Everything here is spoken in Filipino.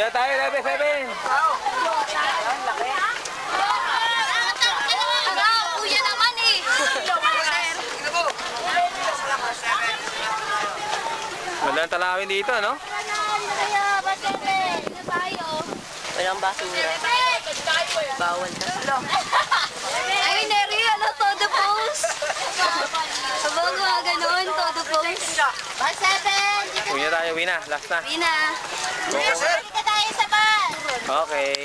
Uwi na tayo, level 7. Kuya naman eh. Magandang talawin dito, no? Walang basura. Bawal na sila. Ay, Neri, ano, todo pose. Sabang mga ganun, todo pose. 7. Uwi na tayo, uwi na. Last na. Rina. Okay.